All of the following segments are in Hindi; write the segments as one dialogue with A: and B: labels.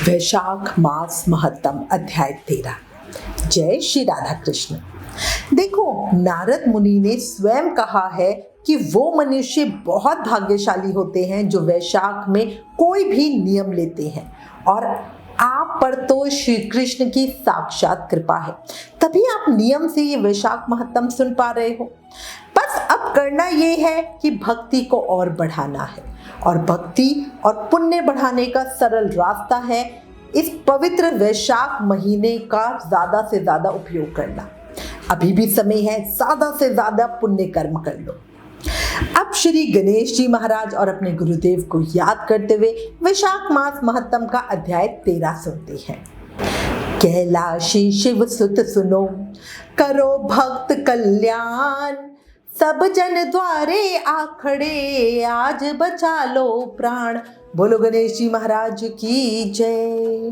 A: वैशाख मास महत्तम अध्याय 13। जय श्री राधा कृष्ण। देखो, नारद मुनि ने स्वयं कहा है कि वो मनुष्य बहुत भाग्यशाली होते हैं जो वैशाख में कोई भी नियम लेते हैं, और आप पर तो श्री कृष्ण की साक्षात कृपा है, तभी आप नियम से ये वैशाख महत्तम सुन पा रहे हो। बस अब करना ये है कि भक्ति को और बढ़ाना है, और भक्ति और पुण्य बढ़ाने का सरल रास्ता है इस पवित्र वैशाख महीने का ज्यादा से ज्यादा उपयोग करना। अभी भी समय है, ज्यादा से ज्यादा पुण्य कर्म कर लो। अब श्री गणेश जी महाराज और अपने गुरुदेव को याद करते हुए वैशाख मास महत्तम का अध्याय 13 सुनते हैं। कैलाशी शिव सुत सुनो, करो भक्त कल्याण, सब जन द्वारे आखड़े, आज बचा लो प्राण। बोलो गणेश जी महाराज की जय।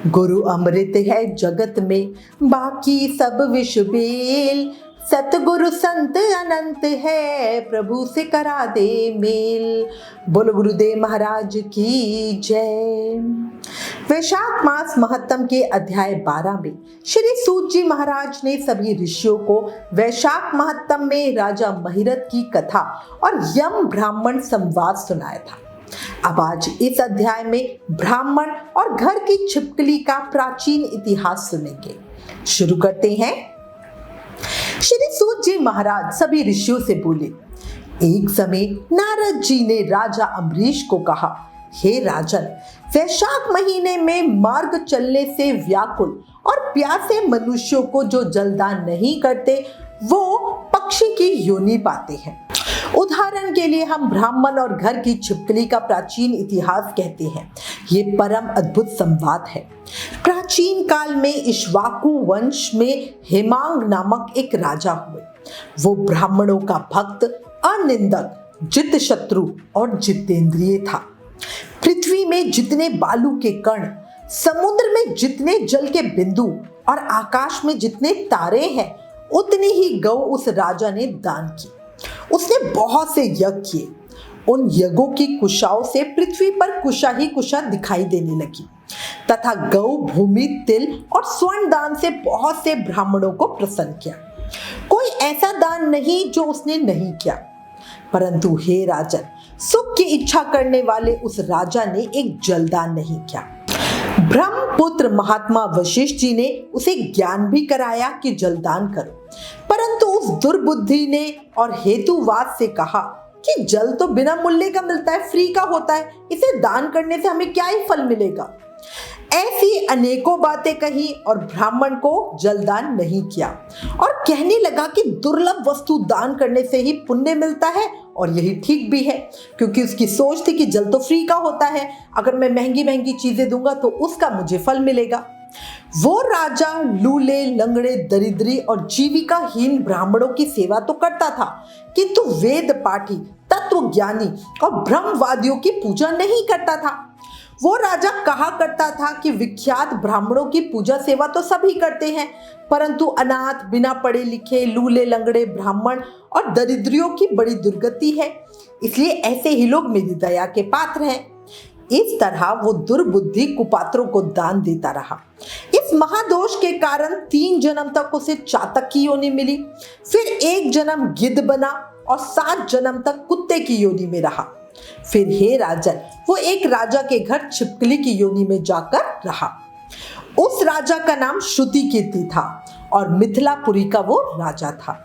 A: गुरु अमृत है जगत में, बाकी सब विष बेल, सतगुरु संत अनंत है, प्रभु से करा दे मेल। बोलो गुरुदेव महाराज की जय। वैशाख मास महत्तम के अध्याय 12 में श्री सूत जी महाराज ने सभी ऋषियों को वैशाख महत्तम में राजा महिरथ की कथा और यम ब्राह्मण संवाद सुनाया था। अब आज इस अध्याय में ब्राह्मण और घर की छिपकली का प्राचीन इतिहास सुनेंगे। शुरू करते हैं। श्री सूत जी महाराज सभी ऋषियों से बोले, एक समय नारद जी ने राजा अम्बरीश को कहा, हे राजन, वैशाख महीने में मार्ग चलने से व्याकुल और प्यासे मनुष्यों को जो जलदान नहीं करते वो पक्षी की योनि पाते हैं। उदाहरण के लिए हम ब्राह्मण और घर की छिपकली का प्राचीन इतिहास कहते हैं। ये परम अद्भुत संवाद है। प्राचीन काल में इक्ष्वाकु वंश में हेमांग नामक एक राजा हुए। वो ब्राह्मणों का भक्त, अनिंदक, जित शत्रु और जितेंद्रिय था। पृथ्वी में जितने बालू के कण, समुद्र में जितने जल के बिंदु और आकाश में जितने तारे हैं, उतनी ही गौ उस राजा ने दान की। उसने बहुत से यज्ञ किए। उन यज्ञों की कुशाओं से पृथ्वी पर कुशा ही कुशा दिखाई देने लगी, तथा गौ, भूमि, तिल और स्वर्ण दान से बहुत से ब्राह्मणों को प्रसन्न किया। कोई ऐसा दान नहीं जो उसने नहीं किया। परंतु हे राजन, सुख की इच्छा करने वाले उस राजा ने एक जलदान नहीं किया। ब्रह्मपुत्र महात्मा वशिष्ठ जी ने उसे ज्ञान भी कराया कि जलदान करो, परंतु उस दुर्बुद्धि ने और हेतुवाद से कहा कि जल तो बिना मूल्य का मिलता है, फ्री का होता है, इसे दान करने से हमें क्या ही फल मिलेगा। ऐसी अनेकों बातें कही और ब्राह्मण को जलदान नहीं किया, और कहने लगा कि दुर्लभ वस्तु दान करने से ही पुण्य मिलता है, और यही ठीक भी है, क्योंकि उसकी सोच थी कि जल तो फ्री का होता है, अगर मैं महंगी महंगी चीजें दूंगा तो उसका मुझे फल मिलेगा। वो राजा लूले, लंगड़े, दरिद्री और जीविकाहीन ब्राह्मणों की सेवा तो करता था, किंतु वेद पाठी, तत्व ज्ञानी और ब्रह्मवादियों की पूजा नहीं करता था। वो राजा कहा करता था कि विख्यात ब्राह्मणों की पूजा सेवा तो सभी करते हैं, परंतु अनाथ, बिना पढ़े लिखे, लूले लंगड़े ब्राह्मण और दरिद्रियों की बड़ी दुर्गति है, इसलिए ऐसे ही लोग मेरी दया के पात्र हैं। इस तरह वो दुर्बुद्धि कुपात्रों को दान देता रहा। इस महादोष के कारण 3 जन्म तक उसे चातक की योनि मिली, फिर 1 जन्म गिद्ध बना और 7 जन्म तक कुत्ते की योनि में रहा। फिर हे राजन, वो एक राजा के घर छिपकली की योनि में जाकर रहा। उस राजा का नाम श्रुति कीर्ति था और मिथिलापुरी का वो राजा था।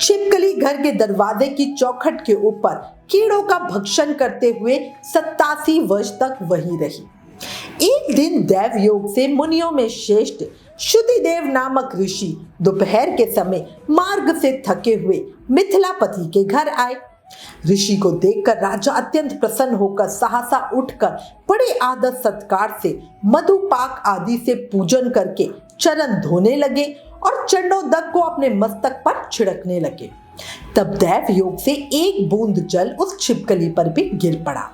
A: छिपकली घर के दरवाजे की चौखट के ऊपर कीड़ों का भक्षण करते हुए 87 वर्ष तक वही रही। एक दिन दैव योग से मुनियों में श्रेष्ठ शुतिदेव नामक ऋषि दोपहर के समय मार्ग से थके हुए मिथिलापति के घर आए। ऋषि को देखकर राजा अत्यंत प्रसन्न होकर सहसा उठकर बड़े आदर सत्कार से मधुपाक आदि से पूजन करके चरण धोने लगे और चंडोदक को अपने मस्तक पर छिड़कने लगे। तब दैव योग से एक बूंद जल उस छिपकली पर भी गिर पड़ा।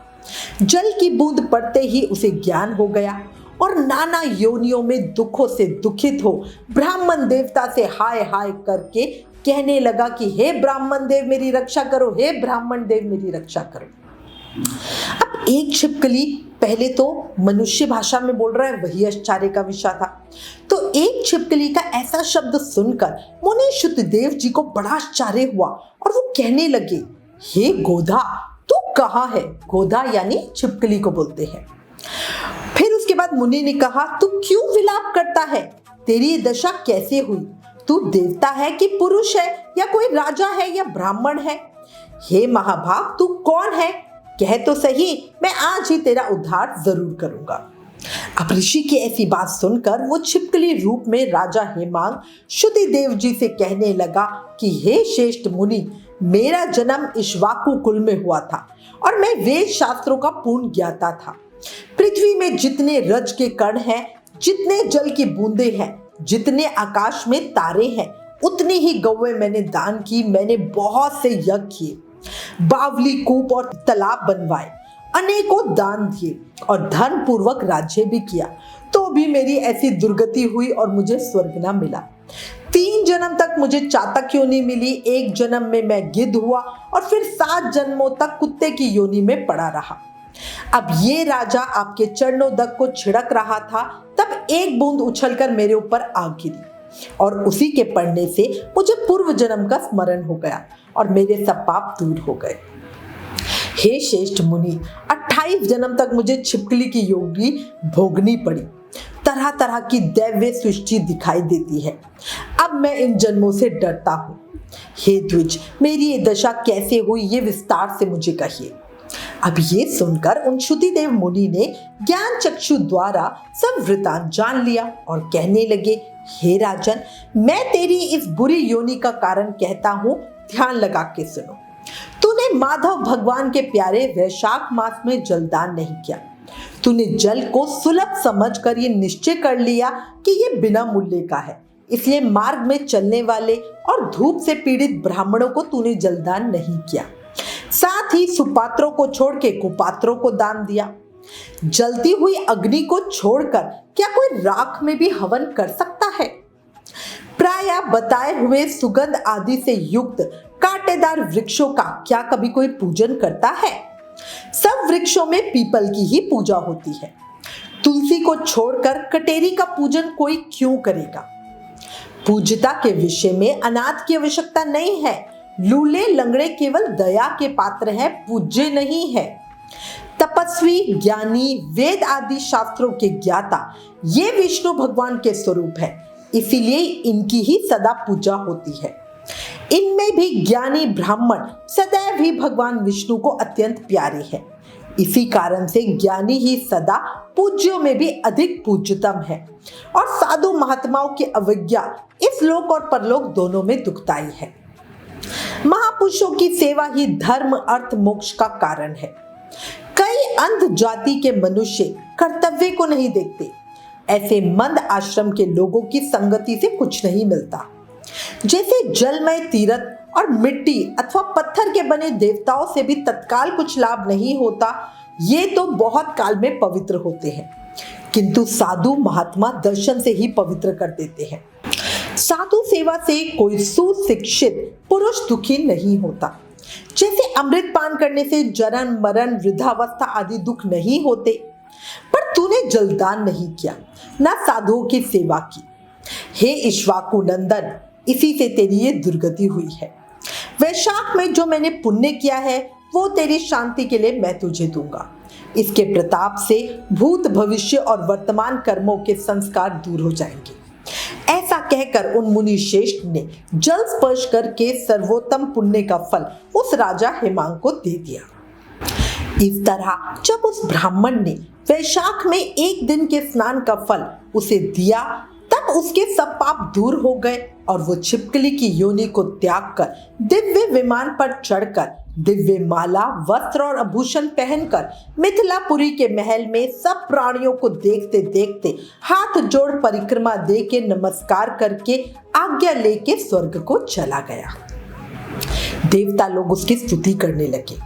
A: जल की बूंद पड़ते ही उसे ज्ञान हो गया और नाना योनियों में दुखों से दुखित हो ब्राह्मण देवता से हाय हाय करके कहने लगा कि हे ब्राह्मण देव मेरी रक्षा करो, हे ब्राह्मण देव मेरी रक्षा करो। अब एक छिपकली पहले तो मनुष्य भाषा में बोल रहा है, वही आश्चर्य का विषय था। तो एक छिपकली का ऐसा शब्द सुनकर मुनि शुद्धदेव जी को बड़ा आश्चर्य हुआ और वो कहने लगे, हे गोधा, तू कहाँ है? गोधा यानी छिपकली को बोलते हैं। फिर उसके बाद मुनि ने कहा, तू क्यों विलाप करता है? तेरी ये दशा कैसे हुई? तू देवता है कि पुरुष है, या कोई राजा है या ब्राह्मण है? हे महाभाग, तू कौन है? कह तो सही, मैं आज ही तेरा उद्धार जरूर करूंगा। अब ऋषि की ऐसी बात सुनकर वो छिपकली रूप में राजा हेमांग शुद्धदेव जी से कहने लगा कि हे श्रेष्ठ मुनि, मेरा जन्म इक्ष्वाकु कुल में हुआ था और मैं वेद शास्त्रों का पूर्ण ज्ञाता था। पृथ्वी में जितने रज के कण हैं, जितने जल की बूंदे हैं, जितने आकाश में तारे हैं, उतनी ही गौएं मैंने दान की। मैंने बहुत से यज्ञ किए, बावली कूप और तालाब बनवाए, अनेकों दान दिए और धन पूर्वक राज्य भी किया, तो भी मेरी ऐसी दुर्गति हुई और मुझे स्वर्ग न मिला। 3 जन्म तक मुझे चातक योनि मिली, 1 जन्म में मैं गिद्ध हुआ और फिर 7 जन्मों तक कुत्ते की योनि में पड़ा रहा। अब ये राजा आपके चरणोदक को छिड़क रहा था, तब एक बूंद उछलकर मेरे ऊपर आ गिरी और उसी के पड़ने से मुझे पूर्व जन्म का स्मरण हो गया और मेरे सब पाप दूर हो गए। हे श्रेष्ठ मुनि, 28 जन्म तक मुझे छिपकली की योनि भोगनी पड़ी। तरह तरह की दैव्य सृष्टि दिखाई देती है। अब मैं इन जन्मों से डरता हूँ। हे द्विज, मेरी ये दशा कैसे हुई, ये विस्तार से मुझे कहिए। अब ये सुनकर उन शुद्धदेव मुनि ने ज्ञान चक्षु द्वारा सब वृतांत जान लिया और कहने लगे, हे राजन, मैं तेरी इस बुरी योनि का कारण कहता हूँ, ध्यान लगा के सुनो। तूने माधव भगवान के प्यारे वैशाख मास में जलदान नहीं किया। तूने जल को सुलभ समझकर ये निश्चय कर लिया कि ये बिना मूल्य का है, इसलिए मार्ग में चलने वाले और धूप से पीड़ित ब्राह्मणों को तूने जलदान नहीं किया। साथ ही सुपात्रों को छोड़ के कुपात्रों को दान दिया। जलती हुई अग्नि को छोड़कर क्या कोई राख में भी हवन कर सकता है? प्राय बताए हुए सुगंध आदि से युक्त कांटेदार वृक्षों का क्या कभी कोई पूजन करता है? सब वृक्षों में पीपल की ही पूजा होती है। तुलसी को छोड़कर कटेरी का पूजन कोई क्यों करेगा? पूज्यता के विषय में अनाथ की आवश्यकता नहीं है। लूले लंगड़े केवल दया के पात्र हैं, पूज्य नहीं है। तपस्वी, ज्ञानी, वेद आदि शास्त्रों के ज्ञाता ये विष्णु भगवान के स्वरूप है, इसीलिए इनकी ही सदा पूजा होती है। इनमें भी ज्ञानी ब्राह्मण सदैव ही भगवान विष्णु को अत्यंत प्यारे हैं। इसी कारण से ज्ञानी ही सदा पूज्यों में भी अधिक पूज्यतम है और साधु महात्माओं की अवज्ञा इस लोक और परलोक दोनों में दुखदाई है। महापुरुषों की सेवा ही धर्म, अर्थ, मोक्ष का कारण है। कई अंध जाति के मनुष्य कर्तव्य को नहीं देखते। ऐसे मंद आश्रम के लोगों की संगति से कुछ नहीं मिलता। जैसे जलमय तीर्थ और मिट्टी अथवा पत्थर के बने देवताओं से भी तत्काल कुछ लाभ नहीं होता, ये तो बहुत काल में पवित्र होते हैं, किंतु साधु महात्मा दर्शन से ही पवित्र कर देते हैं। साधु सेवा से कोई सुशिक्षित पुरुष दुखी नहीं होता। जैसे अमृत पान करने से जन्म, मरण, वृद्धावस्था आदि दुख नहीं होते। पर तूने जलदान नहीं किया, ना साधुओं की सेवा की। हे इक्ष्वाकु नंदन, इसी से तेरी ये दुर्गति हुई है। वैशाख में जो मैंने पुण्य किया है वो तेरी शांति के लिए मैं तुझे दूंगा। इसके प्रताप से भूत, भविष्य और वर्तमान कर्मों के संस्कार दूर हो जाएंगे। ऐसा कहकर उन मुनि श्रेष्ठ ने जल स्पर्श करके सर्वोत्तम पुण्य का फल उस राजा हेमांग को दे दिया। इस तरह जब उस ब्राह्मण ने वैशाख में 1 दिन के स्नान का फल उसे दिया, तब उसके सब पाप दूर हो गए और वो छिपकली की योनि को त्याग कर दिव्य विमान पर चढ़कर दिव्य माला, वस्त्र और आभूषण पहनकर मिथिलापुरी के महल में सब प्राणियों को देखते देखते हाथ जोड़ परिक्रमा दे के नमस्कार करके आज्ञा लेके स्वर्ग को चला गया। देवता लोग उसकी स्तुति करने लगे।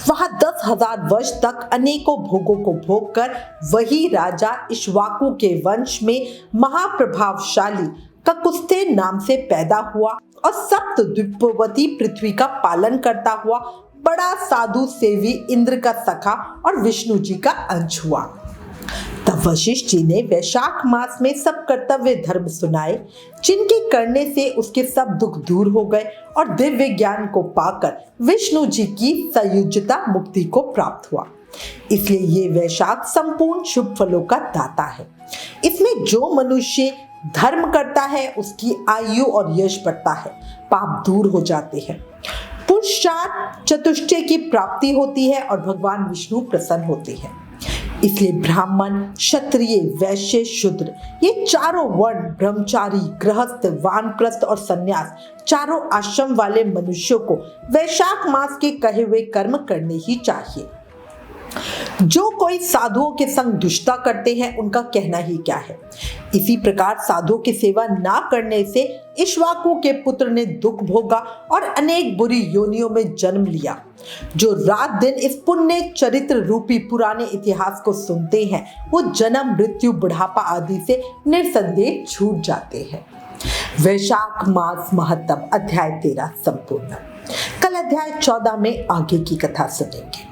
A: वहां 10,000 वर्ष तक अनेकों भोगों को भोग कर वही राजा इक्ष्वाकु के वंश में महाप्रभावशाली ककुस्थे नाम से पैदा हुआ और सप्त द्वीपवती पृथ्वी का पालन करता हुआ बड़ा साधु सेवी इंद्र का सखा और विष्णु जी का अंश हुआ। तब वशिष्ठ जी ने वैशाख मास में सब कर्तव्य धर्म सुनाए, जिनके करने से उसके सब दुख दूर हो गए और दिव्य ज्ञान को पाकर विष्णु जी की संयुज्यता मुक्ति को प्राप्त हुआ। इसलिए ये वैशाख संपूर्ण शुभ फलों का दाता है। इसमें जो मनुष्य धर्म करता है उसकी आयु और यश बढ़ता है, पाप दूर हो जाते हैं, पुरुषार्थ चतुष्टय की प्राप्ति होती है और भगवान विष्णु प्रसन्न होते हैं। इसलिए ब्राह्मण, क्षत्रिय, वैश्य, शूद्र ये चारों वर्ण, ब्रह्मचारी, गृहस्थ, वानप्रस्थ और सन्यास चारों आश्रम वाले मनुष्यों को वैशाख मास के कहे हुए कर्म करने ही चाहिए। जो कोई साधुओं के संग दुष्टता करते हैं उनका कहना ही क्या है। इसी प्रकार साधुओं की सेवा ना करने से इक्ष्वाकु के पुत्र ने दुख भोगा और अनेक बुरी योनियों में जन्म लिया। जो रात दिन इस पुण्य चरित्र रूपी पुराने इतिहास को सुनते हैं वो जन्म, मृत्यु, बुढ़ापा आदि से निर्संदेह छूट जाते हैं। वैशाख मास महत्तम अध्याय 13 संपूर्ण। कल अध्याय 14 में आगे की कथा सुनेंगे।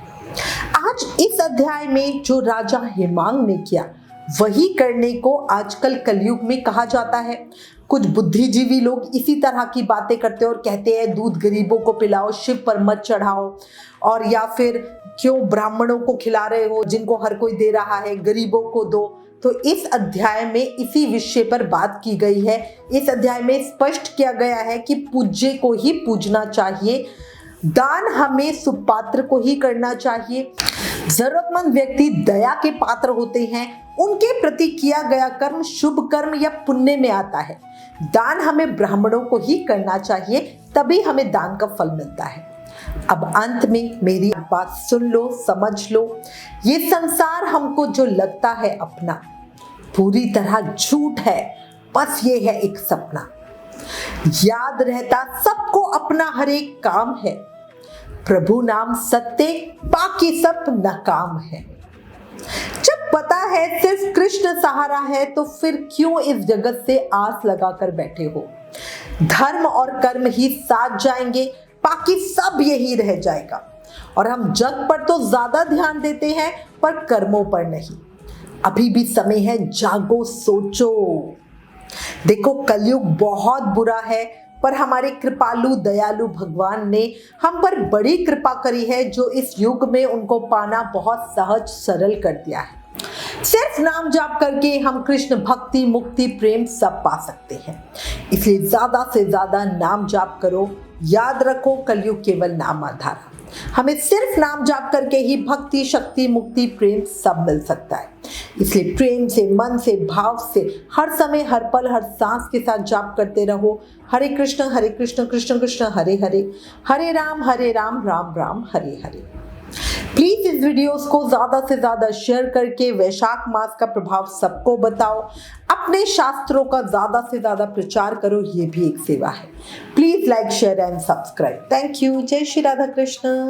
A: आज इस अध्याय में जो राजा हेमांग ने किया वही करने को आजकल कलयुग में कहा जाता है। कुछ बुद्धिजीवी लोग इसी तरह की बातें करते हैं और कहते हैं दूध गरीबों को पिलाओ, शिव पर मत चढ़ाओ, और या फिर क्यों ब्राह्मणों को खिला रहे हो जिनको हर कोई दे रहा है, गरीबों को दो। तो इस अध्याय में इसी विषय पर बात की गई है। इस अध्याय में स्पष्ट किया गया है कि पूज्य को ही पूजना चाहिए, दान हमें सुपात्र को ही करना चाहिए। जरूरतमंद व्यक्ति दया के पात्र होते हैं, उनके प्रति किया गया कर्म शुभ कर्म या पुण्य में आता है। दान हमें ब्राह्मणों को ही करना चाहिए, तभी हमें दान का फल मिलता है। अब अंत में मेरी बात सुन लो, समझ लो। ये संसार हमको जो लगता है अपना, पूरी तरह झूठ है, बस ये है एक सपना। याद रहता सबको अपना हर एक काम है, प्रभु नाम सत्य, बाकी सब नकाम है। जब पता है सिर्फ कृष्ण सहारा है तो फिर क्यों इस जगत से आस लगाकर बैठे हो। धर्म और कर्म ही साथ जाएंगे, बाकी सब यही रह जाएगा। और हम जग पर तो ज्यादा ध्यान देते हैं पर कर्मों पर नहीं। अभी भी समय है, जागो, सोचो। देखो कलयुग बहुत बुरा है, पर हमारे कृपालु दयालु भगवान ने हम पर बड़ी कृपा करी है, जो इस युग में उनको पाना बहुत सहज सरल कर दिया है। सिर्फ नाम जाप करके हम कृष्ण भक्ति, मुक्ति, प्रेम सब पा सकते हैं। इसलिए ज्यादा से ज्यादा नाम जाप करो। याद रखो कलयुग केवल नाम आधार। हमें सिर्फ नाम जाप करके ही भक्ति, शक्ति, मुक्ति, प्रेम सब मिल सकता है। इसलिए प्रेम से, मन से, भाव से हर समय, हर पल, हर सांस के साथ जाप करते रहो। हरे कृष्ण कृष्ण कृष्ण हरे हरे, हरे राम राम राम हरे हरे। प्लीज इस वीडियोस को ज्यादा से ज्यादा शेयर करके वैशाख मास का प्रभाव सबको बताओ। अपने शास्त्रों का ज्यादा से ज्यादा प्रचार करो, ये भी एक सेवा है। Please like, share and subscribe. Thank you. जय श्री राधा कृष्ण।